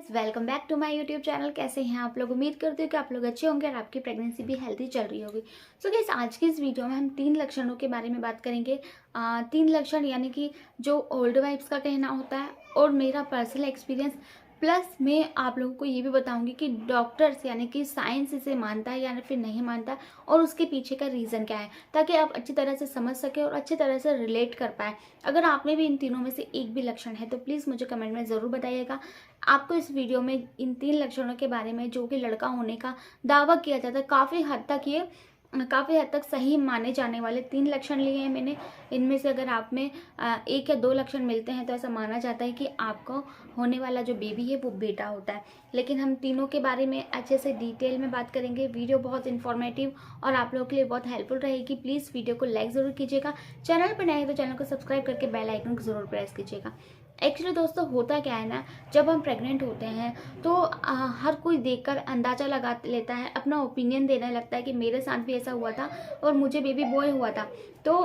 Guys, welcome back to my YouTube channel. कैसे हैं आप लोग? उम्मीद करते हो कि आप लोग अच्छे होंगे और आपकी प्रेगनेंसी भी हेल्थी चल रही होगी। सो गाइज, आज की इस वीडियो में हम 3 लक्षणों के बारे में बात करेंगे। 3 लक्षण यानी कि जो ओल्ड वाइफ्स का कहना होता है और मेरा पर्सनल एक्सपीरियंस, प्लस मैं आप लोगों को ये भी बताऊंगी कि डॉक्टर्स यानी कि साइंस इसे मानता है या फिर नहीं मानता और उसके पीछे का रीज़न क्या है, ताकि आप अच्छी तरह से समझ सके और अच्छी तरह से रिलेट कर पाए। अगर आपने भी इन तीनों में से एक भी लक्षण है तो प्लीज़ मुझे कमेंट में ज़रूर बताइएगा। आपको इस वीडियो में इन 3 लक्षणों के बारे में, जो कि लड़का होने का दावा किया जाता है, काफ़ी हद तक सही माने जाने वाले 3 लक्षण लिए हैं मैंने। इनमें से अगर आप में 1 या 2 लक्षण मिलते हैं तो ऐसा माना जाता है कि आपको होने वाला जो बेबी है वो बेटा होता है। लेकिन हम तीनों के बारे में अच्छे से डिटेल में बात करेंगे। वीडियो बहुत इन्फॉर्मेटिव और आप लोगों के लिए बहुत हेल्पफुल रहेगी। प्लीज़ वीडियो को लाइक ज़रूर कीजिएगा। चैनल पर नए हैं तो चैनल को सब्सक्राइब करके बेल आइकन को ज़रूर प्रेस कीजिएगा। एक्चुअली दोस्तों, होता क्या है ना, जब हम प्रेग्नेंट होते हैं तो हर कोई देखकर अंदाज़ा लगा लेता है, अपना ओपिनियन देने लगता है कि मेरे साथ भी ऐसा हुआ था और मुझे बेबी बॉय हुआ था, तो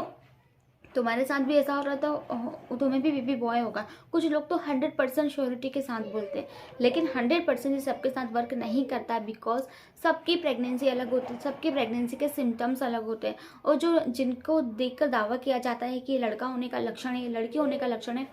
तुम्हारे साथ भी ऐसा हो रहा था, तुम्हें भी बेबी बॉय होगा। कुछ लोग तो 100% श्योरिटी के साथ बोलते हैं, लेकिन 100% ये सबके साथ वर्क नहीं करता, बिकॉज सबकी प्रेगनेंसी अलग होती है, सबकी प्रेगनेंसी के सिम्टम्स अलग होते हैं। और जो जिनको देखकर दावा किया जाता है कि लड़का होने का लक्षण है, लड़की होने का लक्षण है,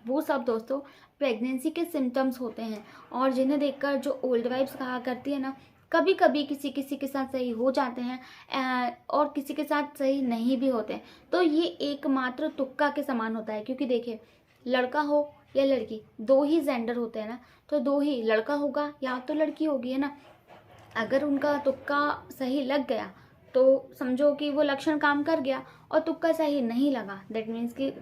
वो सब दोस्तों प्रेगनेंसी के सिम्टम्स होते हैं। और जिन्हें देखकर जो ओल्ड वाइफ्स कहा करती है ना, कभी कभी किसी किसी के साथ सही हो जाते हैं और किसी के साथ सही नहीं भी होते। तो ये एकमात्र तुक्का के समान होता है, क्योंकि देखिए, लड़का हो या लड़की, 2 ही जेंडर होते हैं ना, तो 2 ही, लड़का होगा या तो लड़की होगी, है ना। अगर उनका तुक्का सही लग गया तो समझो कि वो लक्षण काम कर गया, और तुक्का सही नहीं लगा, दैट मीन्स कि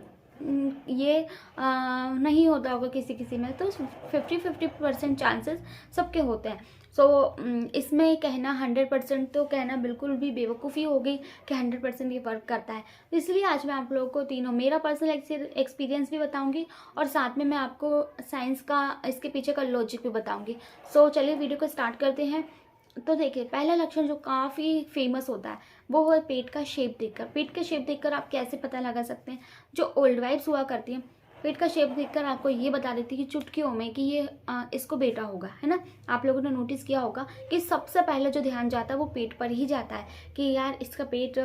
ये नहीं होता होगा किसी किसी में। तो 50-50% चांसेस सबके होते हैं। सो इसमें कहना 100% तो कहना बिल्कुल भी बेवकूफ़ी हो गई कि 100% ये वर्क करता है। इसलिए आज मैं आप लोगों को तीनों, मेरा पर्सनल एक्सपीरियंस भी बताऊंगी और साथ में मैं आपको साइंस का, इसके पीछे का लॉजिक भी बताऊंगी। सो चलिए वीडियो को स्टार्ट करते हैं। तो देखिए, पहला लक्षण जो काफ़ी फेमस होता है वो है पेट का शेप देखकर। पेट का शेप देखकर आप कैसे पता लगा सकते हैं? जो ओल्ड वाइफ्स हुआ करती हैं, पेट का शेप देखकर आपको ये बता देती है कि चुटकियों में कि ये इसको बेटा होगा, है ना। आप लोगों ने नोटिस किया होगा कि सबसे पहले जो ध्यान जाता है वो पेट पर ही जाता है कि यार इसका पेट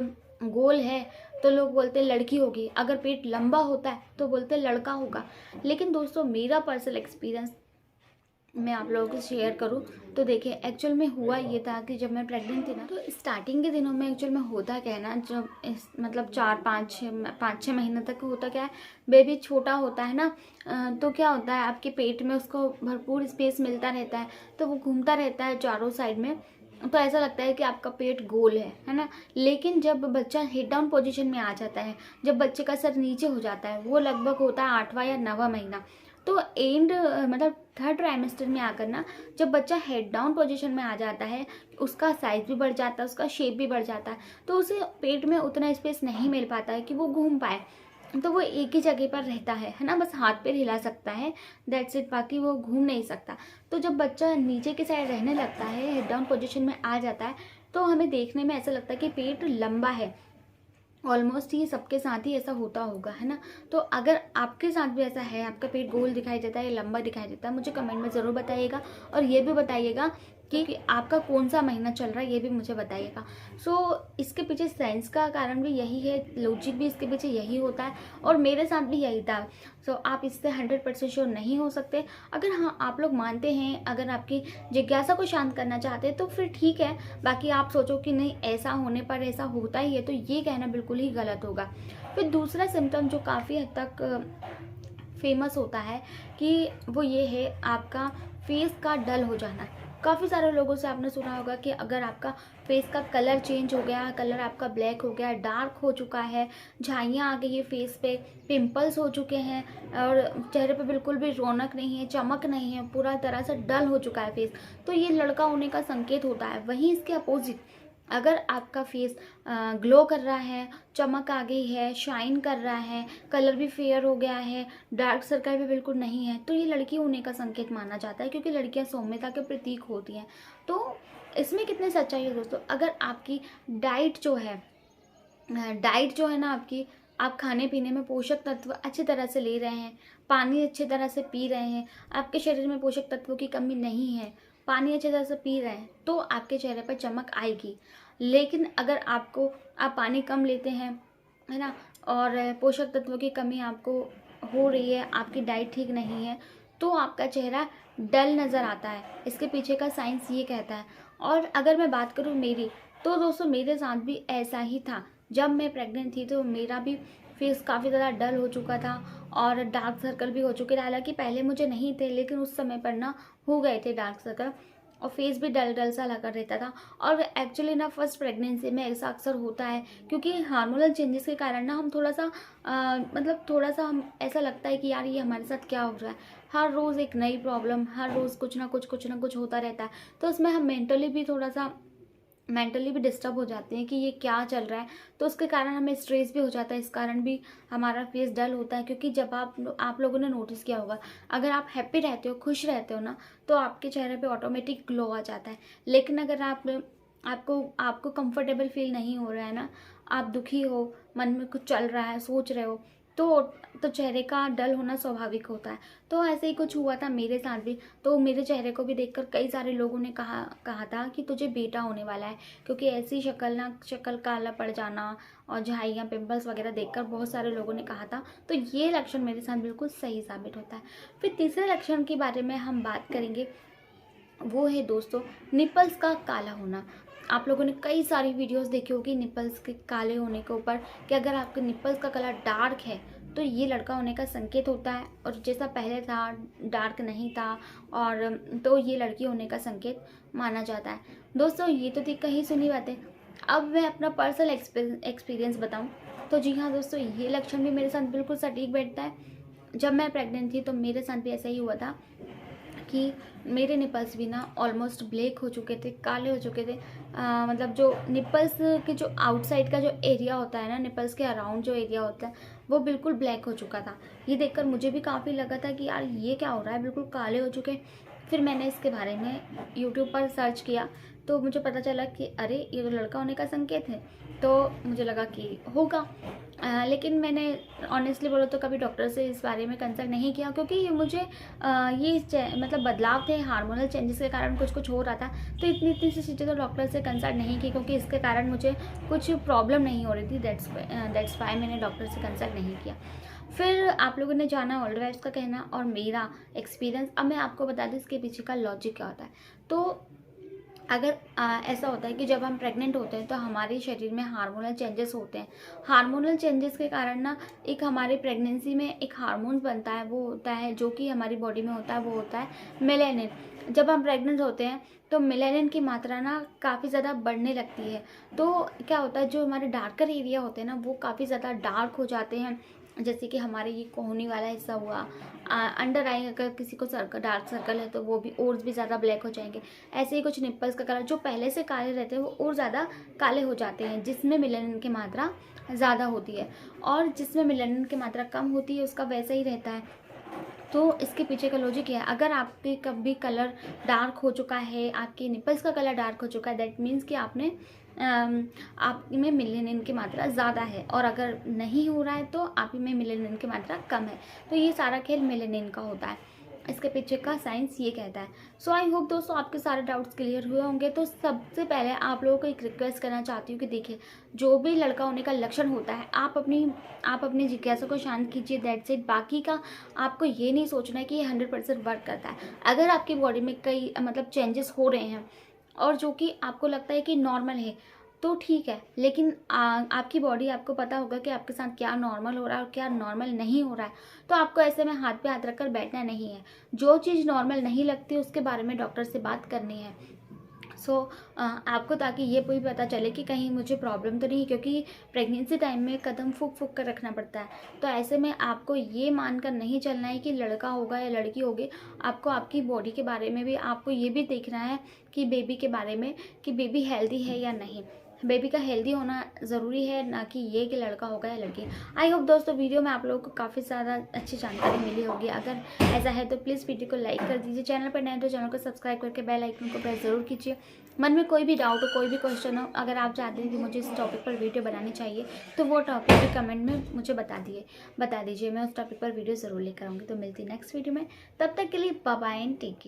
गोल है तो लोग बोलते हैं लड़की होगी, अगर पेट लंबा होता है तो बोलते हैं लड़का होगा। लेकिन दोस्तों, मेरा पर्सनल एक्सपीरियंस मैं आप लोगों को शेयर करूं तो देखिए, एक्चुअल में हुआ ये था कि जब मैं प्रेग्नेंट थी ना, तो स्टार्टिंग के दिनों में एक्चुअल में होता क्या है ना, जब मतलब 4-5-6 महीने तक होता क्या है, बेबी छोटा होता है ना, तो क्या होता है, आपके पेट में उसको भरपूर स्पेस मिलता रहता है, तो वो घूमता रहता है चारों साइड में, तो ऐसा लगता है कि आपका पेट गोल है ना। लेकिन जब बच्चा हेड डाउन पोजीशन में आ जाता है, जब बच्चे का सर नीचे हो जाता है, वो लगभग होता है 8वां या 9वां महीना, तो एंड मतलब 3rd ट्राइमेस्टर में आकर ना, जब बच्चा हेड डाउन पोजीशन में आ जाता है, उसका साइज भी बढ़ जाता है, उसका शेप भी बढ़ जाता है, तो उसे पेट में उतना स्पेस नहीं मिल पाता है कि वो घूम पाए, तो वो एक ही जगह पर रहता है ना, बस हाथ पैर हिला सकता है, दैट्स इट, बाकी वो घूम नहीं सकता। तो जब बच्चा नीचे की साइड रहने लगता है, हेड डाउन पोजीशन में आ जाता है, तो हमें देखने में ऐसा लगता है कि पेट लंबा है। ऑलमोस्ट ये सबके साथ ही ऐसा होता होगा, है ना। तो अगर आपके साथ भी ऐसा है, आपका पेट गोल दिखाई देता है, लंबा दिखाई देता है, मुझे कमेंट में ज़रूर बताइएगा। और ये भी बताइएगा कि आपका कौन सा महीना चल रहा है, ये भी मुझे बताइएगा। सो इसके पीछे साइंस का कारण भी यही है, लॉजिक भी इसके पीछे यही होता है, और मेरे साथ भी यही था। सो आप इससे 100% श्योर नहीं हो सकते। अगर हाँ, आप लोग मानते हैं, अगर आपकी जिज्ञासा को शांत करना चाहते हैं तो फिर ठीक है, बाकी आप सोचो कि नहीं ऐसा होने पर ऐसा होता ही है, तो ये कहना बिल्कुल ही गलत होगा। फिर दूसरा सिम्टम जो काफ़ी हद तक फेमस होता है कि वो ये है आपका फेस का डल हो जाना। काफ़ी सारे लोगों से आपने सुना होगा कि अगर आपका फेस का कलर चेंज हो गया, कलर आपका ब्लैक हो गया, डार्क हो चुका है, झाइयाँ आ गई है फेस पे, पिंपल्स हो चुके हैं और चेहरे पे बिल्कुल भी रौनक नहीं है, चमक नहीं है, पूरा तरह से डल हो चुका है फेस, तो ये लड़का होने का संकेत होता है। वहीं इसके अपोजिट, अगर आपका फेस ग्लो कर रहा है, चमक आ गई है, शाइन कर रहा है, कलर भी फेयर हो गया है, डार्क सर्कल भी बिल्कुल नहीं है, तो ये लड़की होने का संकेत माना जाता है, क्योंकि लड़कियां सौम्यता के प्रतीक होती हैं। तो इसमें कितनी सच्चाई है दोस्तों? अगर आपकी डाइट जो है ना आपकी, आप खाने पीने में पोषक तत्व अच्छी तरह से ले रहे हैं, पानी अच्छी तरह से पी रहे हैं, आपके शरीर में पोषक तत्वों की कमी नहीं है, पानी अच्छी तरह से पी रहे हैं, तो आपके चेहरे पर चमक आएगी। लेकिन अगर आप पानी कम लेते हैं, है ना, और पोषक तत्वों की कमी आपको हो रही है, आपकी डाइट ठीक नहीं है, तो आपका चेहरा डल नज़र आता है। इसके पीछे का साइंस ये कहता है। और अगर मैं बात करूँ मेरी, तो दोस्तों मेरे साथ भी ऐसा ही था। जब मैं प्रेग्नेंट थी तो मेरा भी फेस काफ़ी ज़्यादा डल हो चुका था और डार्क सर्कल भी हो चुके थे। हालांकि पहले मुझे नहीं थे, लेकिन उस समय पर ना हो गए थे डार्क सर्कल, और फेस भी डल डल सा लगा रहता था। और एक्चुअली ना फर्स्ट प्रेगनेंसी में ऐसा अक्सर होता है, क्योंकि हार्मोनल चेंजेस के कारण ना हम थोड़ा सा मतलब थोड़ा सा हम ऐसा लगता है कि यार ये हमारे साथ क्या हो रहा है। हर रोज़ एक नई प्रॉब्लम, हर रोज़ कुछ ना कुछ होता रहता है। तो उसमें हम मेंटली भी डिस्टर्ब हो जाते हैं कि ये क्या चल रहा है। तो उसके कारण हमें स्ट्रेस भी हो जाता है, इस कारण भी हमारा फेस डल होता है। क्योंकि जब आप लोगों ने नोटिस किया होगा, अगर आप हैप्पी रहते हो, खुश रहते हो ना, तो आपके चेहरे पे ऑटोमेटिक ग्लो आ जाता है। लेकिन अगर आपको कंफर्टेबल फील नहीं हो रहा है ना, आप दुखी हो, मन में कुछ चल रहा है, सोच रहे हो, तो चेहरे का डल होना स्वाभाविक होता है। तो ऐसे ही कुछ हुआ था मेरे साथ भी। तो मेरे चेहरे को भी देखकर कई सारे लोगों ने कहा था कि तुझे बेटा होने वाला है, क्योंकि ऐसी शक्ल काला पड़ जाना और झाइयाँ, पिंपल्स वगैरह देखकर बहुत सारे लोगों ने कहा था। तो ये लक्षण मेरे साथ बिल्कुल सही साबित होता है। फिर तीसरे लक्षण के बारे में हम बात करेंगे, वो है दोस्तों निपल्स का काला होना। आप लोगों ने कई सारी वीडियोस देखी होगी निपल्स के काले होने के ऊपर, कि अगर आपके निपल्स का कलर डार्क है तो ये लड़का होने का संकेत होता है, और जैसा पहले था डार्क नहीं था और तो ये लड़की होने का संकेत माना जाता है। दोस्तों ये तो थी कहीं सुनी बातें। अब मैं अपना पर्सनल एक्सपीरियंस बताऊं तो जी हाँ दोस्तों, ये लक्षण भी मेरे साथ बिल्कुल सटीक बैठता है। जब मैं प्रेग्नेंट थी तो मेरे साथ भी ऐसा ही हुआ था कि मेरे निपल्स भी ना ऑलमोस्ट ब्लैक हो चुके थे, काले हो चुके थे। मतलब जो निपल्स के जो आउटसाइड का जो एरिया होता है ना, निपल्स के अराउंड जो एरिया होता है, वो बिल्कुल ब्लैक हो चुका था। ये देखकर मुझे भी काफ़ी लगा था कि यार ये क्या हो रहा है, बिल्कुल काले हो चुके। फिर मैंने इसके बारे में यूट्यूब पर सर्च किया, तो मुझे पता चला कि अरे ये तो लड़का होने का संकेत है। तो मुझे लगा कि होगा, लेकिन मैंने ऑनेस्टली बोलो तो कभी डॉक्टर से इस बारे में कंसल्ट नहीं किया, क्योंकि ये मुझे मतलब बदलाव थे, हार्मोनल चेंजेस के कारण कुछ हो रहा था। तो इतनी सी चीज़ें तो डॉक्टर से कंसल्ट नहीं की, क्योंकि इसके कारण मुझे कुछ प्रॉब्लम नहीं हो रही थी। दैट्स वाई मैंने डॉक्टर से कंसल्ट नहीं किया। फिर आप लोगों ने जाना ओल्ड वाइफ्स का कहना और मेरा एक्सपीरियंस। अब मैं आपको बता दूँ इसके पीछे का लॉजिक क्या होता है। तो अगर ऐसा होता है कि जब हम प्रेग्नेंट होते हैं तो हमारे शरीर में हार्मोनल चेंजेस होते हैं। हार्मोनल चेंजेस के कारण ना एक हमारे प्रेगनेंसी में एक हार्मोन बनता है, वो होता है जो कि हमारी बॉडी में होता है, वो होता है मेलेनिन। जब हम प्रेग्नेंट होते हैं तो मेलेनिन की मात्रा ना काफ़ी ज़्यादा बढ़ने लगती है। तो क्या होता है, जो हमारे डार्कर एरिया होते हैं ना, वो काफ़ी ज़्यादा डार्क हो जाते हैं। जैसे कि हमारे ये कोहनी वाला हिस्सा हुआ, अंडर आई अगर किसी को डार्क सर्कल है तो वो भी और भी ज़्यादा ब्लैक हो जाएंगे। ऐसे ही कुछ निप्पल्स का कलर जो पहले से काले रहते हैं वो और ज़्यादा काले हो जाते हैं, जिसमें मेलानिन की मात्रा ज़्यादा होती है। और जिसमें मेलानिन की मात्रा कम होती है उसका वैसा ही रहता है। तो इसके पीछे का लॉजिक है, अगर आपके कभी कलर डार्क हो चुका है, आपके निपल्स का कलर डार्क हो चुका है, दैट मीन्स कि आप में मेलानिन की मात्रा ज़्यादा है। और अगर नहीं हो रहा है तो आप में मेलानिन की मात्रा कम है। तो ये सारा खेल मेलानिन का होता है, इसके पीछे का साइंस ये कहता है। सो आई होप दोस्तों आपके सारे डाउट्स क्लियर हुए होंगे। तो सबसे पहले आप लोगों को एक रिक्वेस्ट करना चाहती हूँ कि देखिए, जो भी लड़का होने का लक्षण होता है, आप अपनी जिज्ञासा को शांत कीजिए, दैट्स इट। बाकी का आपको ये नहीं सोचना है कि ये 100% वर्क करता है। अगर आपकी बॉडी में कई मतलब चेंजेस हो रहे हैं और जो कि आपको लगता है कि नॉर्मल है, तो ठीक है। लेकिन आपकी बॉडी, आपको पता होगा कि आपके साथ क्या नॉर्मल हो रहा है और क्या नॉर्मल नहीं हो रहा है। तो आपको ऐसे में हाथ पे हाथ रखकर बैठना नहीं है। जो चीज़ नॉर्मल नहीं लगती उसके बारे में डॉक्टर से बात करनी है। आपको, ताकि ये भी पता चले कि कहीं मुझे प्रॉब्लम तो नहीं, क्योंकि प्रेगनेंसी टाइम में कदम फूक फूक कर रखना पड़ता है। तो ऐसे में आपको ये मानकर नहीं चलना है कि लड़का होगा या लड़की होगी। आपको आपकी बॉडी के बारे में भी, आपको ये भी देखना है कि बेबी के बारे में, कि बेबी हेल्दी है या नहीं। बेबी का हेल्दी होना ज़रूरी है, ना कि ये कि लड़का होगा या लड़की। आई होप दोस्तों वीडियो में आप लोगों को काफ़ी ज़्यादा अच्छी जानकारी मिली होगी। अगर ऐसा है तो प्लीज़ वीडियो को लाइक कर दीजिए, चैनल पर नए तो चैनल को सब्सक्राइब करके बेल आइकन को प्रेस ज़रूर कीजिए। मन में कोई भी डाउट हो, कोई भी क्वेश्चन हो, अगर आप चाहते हैं कि मुझे इस टॉपिक पर वीडियो बनानी चाहिए तो वो टॉपिक भी कमेंट में मुझे बता दीजिए, मैं उस टॉपिक पर वीडियो ज़रूर लेकर आऊँगी। तो मिलती नेक्स्ट वीडियो में, तब तक के लिए bye bye and take care.